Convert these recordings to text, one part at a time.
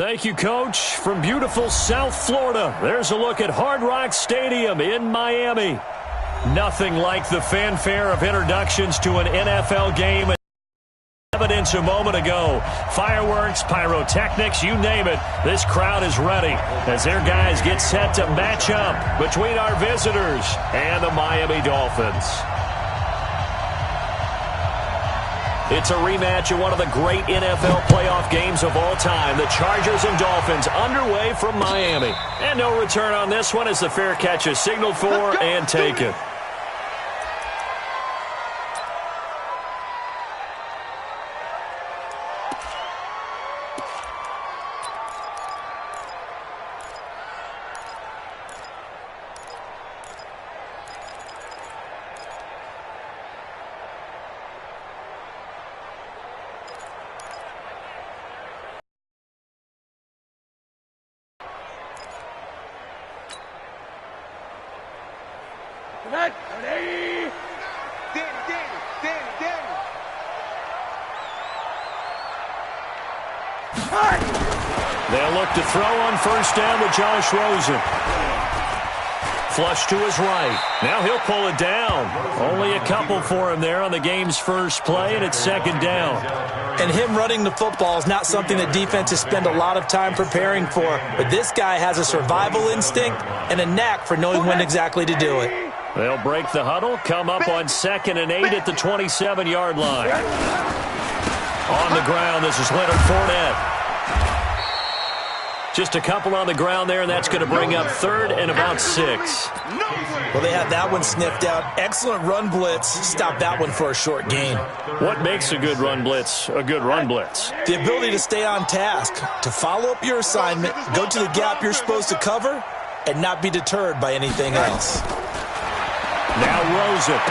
Thank you, Coach. From beautiful South Florida, there's a look at Hard Rock Stadium in Miami. Nothing like the fanfare of introductions to an NFL game. Evidence a moment ago. Fireworks, pyrotechnics, you name it. This crowd is ready as their guys get set to match up between our visitors and the Miami Dolphins. It's a rematch of one of the great NFL playoff games of all time. The Chargers and Dolphins underway from Miami. And no return on this one as the fair catch is signaled for and taken. They'll look to throw on first down with Josh Rosen. Flush to his right. Now he'll pull it down. Only a couple for him there on the game's first play, and it's second down. And him running the football is not something that defenses spend a lot of time preparing for. But this guy has a survival instinct and a knack for knowing when exactly to do it. They'll break the huddle, come up on 2nd and 8 at the 27-yard line. On the ground, this is Leonard Fournette. Just a couple on the ground there, and that's going to bring up 3rd and about 6. Well, they had that one sniffed out. Excellent run blitz. Stop that one for a short gain. What makes a good run blitz a good run blitz? The ability to stay on task, to follow up your assignment, go to the gap you're supposed to cover, and not be deterred by anything else. Now Rosen.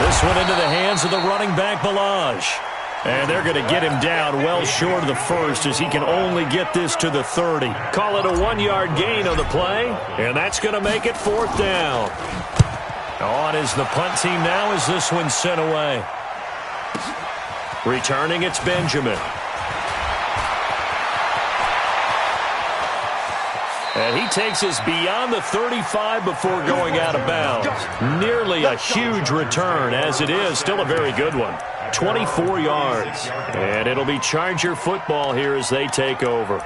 This one into the hands of the running back, Ballage. And they're going to get him down well short of the first as he can only get this to the 30. Call it a 1-yard gain on the play, and that's going to make it 4th down. On is the punt team now as this one's sent away. Returning, it's Benjamin. And he takes us beyond the 35 before going out of bounds. Nearly a huge return, as it is. Still a very good one. 24 yards. And it'll be Charger football here as they take over.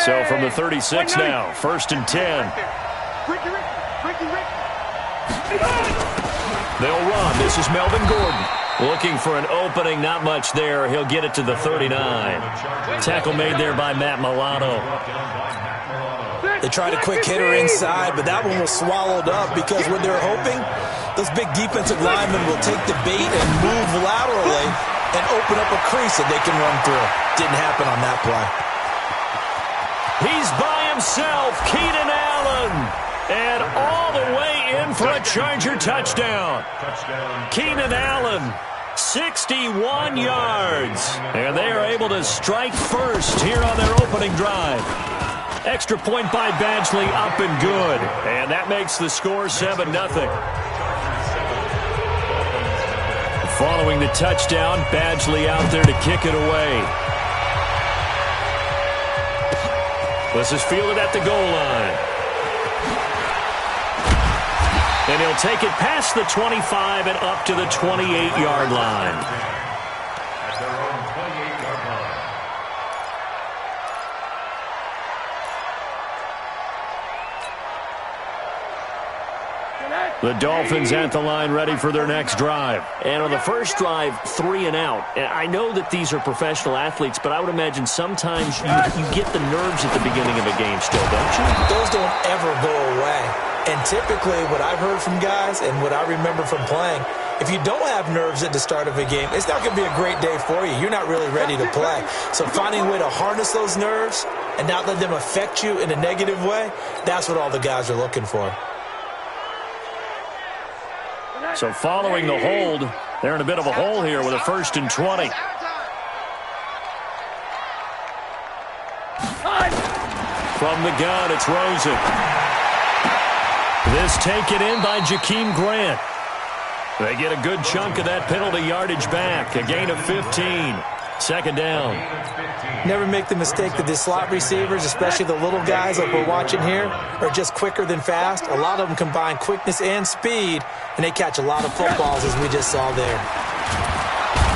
So from the 36 now, 1st and 10. They'll run. This is Melvin Gordon. Looking for an opening, not much there. He'll get it to the 39. Tackle made there by Matt Milano. They tried a quick hitter inside, but that one was swallowed up because when they're hoping, those big defensive linemen will take the bait and move laterally and open up a crease that they can run through. Didn't happen on that play. He's by himself, Keenan Allen. And all the way in for a Charger touchdown. Keenan Allen, 61 yards. And they are able to strike first here on their opening drive. Extra point by Badgley, up and good. And that makes the score 7-0. Following the touchdown, Badgley out there to kick it away. This is fielded at the goal line. And he'll take it past the 25 and up to the 28-yard line. At their own 28-yard line. The Dolphins at the line ready for their next drive. And on the first drive, 3 and out. And I know that these are professional athletes, but I would imagine sometimes you get the nerves at the beginning of a game still, don't you? Those don't ever go away. And typically what I've heard from guys and what I remember from playing, if you don't have nerves at the start of a game, it's not going to be a great day for you. You're not really ready to play. So finding a way to harness those nerves and not let them affect you in a negative way, that's what all the guys are looking for. So following the hold, they're in a bit of a hole here with a 1st and 20. From the gun, it's Rosen. This taken in by Jakeem Grant. They get a good chunk of that penalty yardage back. A gain of 15. Second down. Never make the mistake that the slot receivers, especially the little guys like we're watching here, are just quicker than fast. A lot of them combine quickness and speed, and they catch a lot of footballs, as we just saw there.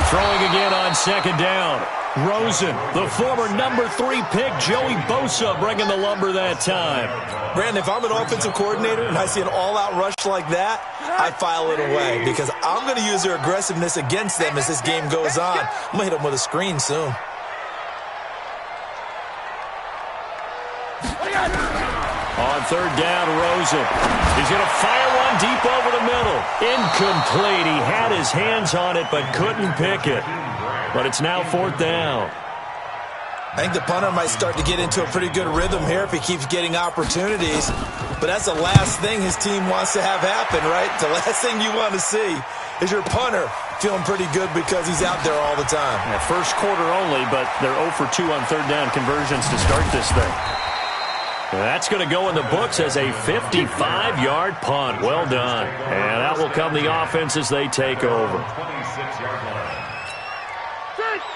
Throwing again on second down. Rosen, the former number 3 pick, Joey Bosa, bringing the lumber that time. Brandon, if I'm an offensive coordinator and I see an all-out rush like that, I file it away because I'm going to use their aggressiveness against them as this game goes on. I'm going to hit them with a screen soon. On third down, Rosen. He's going to fire one deep over the middle. Incomplete. He had his hands on it but couldn't pick it. But it's now fourth down. I think the punter might start to get into a pretty good rhythm here if he keeps getting opportunities. But that's the last thing his team wants to have happen, right? The last thing you want to see is your punter feeling pretty good because he's out there all the time. Yeah, first quarter only, but they're 0 for 2 on third down conversions to start this thing. That's going to go in the books as a 55-yard punt. Well done. And that will come the offense as they take over.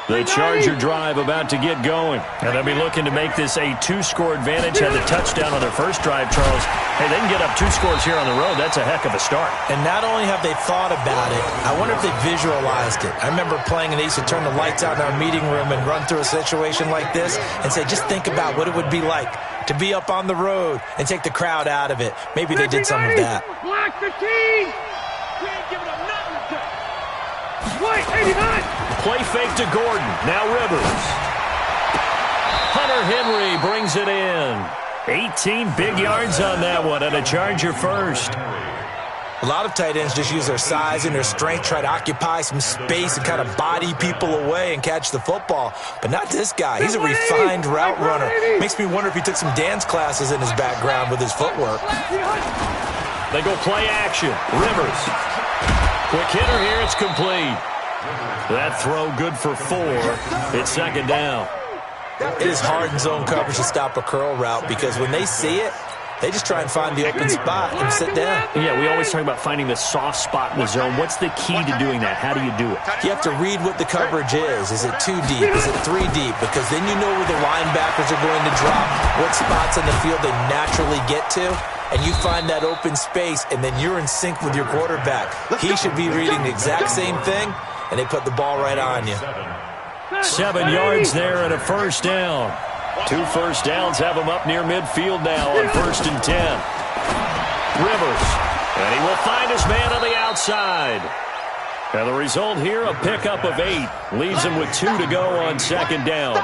The Charger drive about to get going. And they'll be looking to make this a 2-score advantage. Had the touchdown on their first drive, Charles. Hey, they can get up 2 scores here on the road. That's a heck of a start. And not only have they thought about it, I wonder if they visualized it. I remember playing and they used to turn the lights out in our meeting room and run through a situation like this and say, just think about what it would be like to be up on the road and take the crowd out of it. Maybe they did some of that. Block 15. We ain't giving up nothing. White, 89. Play fake to Gordon. Now Rivers. Hunter Henry brings it in. 18 big yards on that one and a Charger first. A lot of tight ends just use their size and their strength, try to occupy some space and kind of body people away and catch the football. But not this guy. He's a refined route runner. Makes me wonder if he took some dance classes in his background with his footwork. They go play action. Rivers. Quick hitter here. It's complete. That throw good for 4. It's second down. It is hard in zone coverage to stop a curl route because when they see it, they just try and find the open spot and sit down. Yeah, we always talk about finding the soft spot in the zone. What's the key to doing that? How do you do it? You have to read what the coverage is. Is it 2 deep? Is it 3 deep? Because then you know where the linebackers are going to drop, what spots on the field they naturally get to, and you find that open space, and then you're in sync with your quarterback. He should be reading the exact same thing, and they put the ball right on you. 7 yards there and a first down. 2 first downs have him up near midfield now on 1st and 10. Rivers, and he will find his man on the outside. And the result here, a pickup of 8. Leaves him with 2 to go on second down.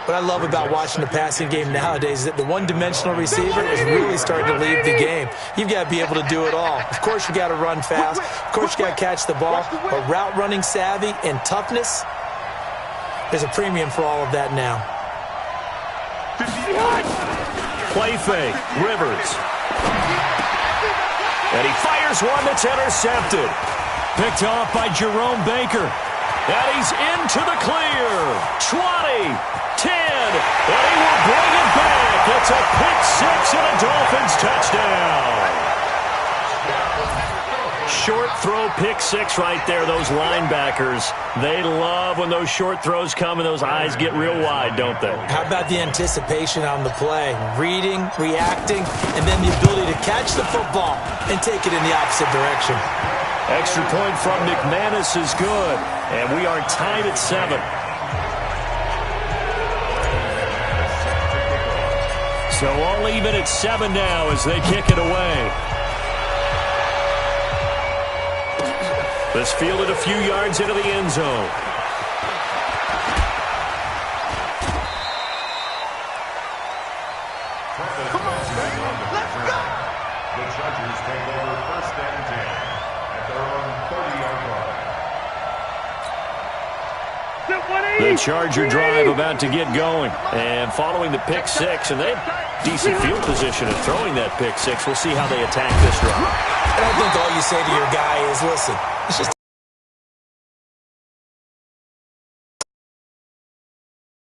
What I love about watching the passing game nowadays is that the one-dimensional receiver is really starting to leave the game. You've got to be able to do it all. Of course, you got to run fast. Of course, you got to catch the ball. But route running savvy and toughness, there's a premium for all of that now. Play fake. Rivers. And he fires one that's intercepted. Picked off by Jerome Baker. And he's into the clear. 20, 10, and he will bring it back. It's a pick-6 and a Dolphins touchdown. Short throw pick-6 right there. Those linebackers, they love when those short throws come and those eyes get real wide, don't they? How about the anticipation on the play? Reading, reacting, and then the ability to catch the football and take it in the opposite direction. Extra point from McManus is good, and we are tied at 7. So all even at 7 now as they kick it away. This fielded a few yards into the end zone. Come on, man. Let's go. The Chargers take over 1st and 10 at their own 30-yard line. The Charger drive about to get going. And following the pick-6, and they have decent field position of throwing that pick-6. We'll see how they attack this drive. I don't think all you say to your guy is, listen, it's just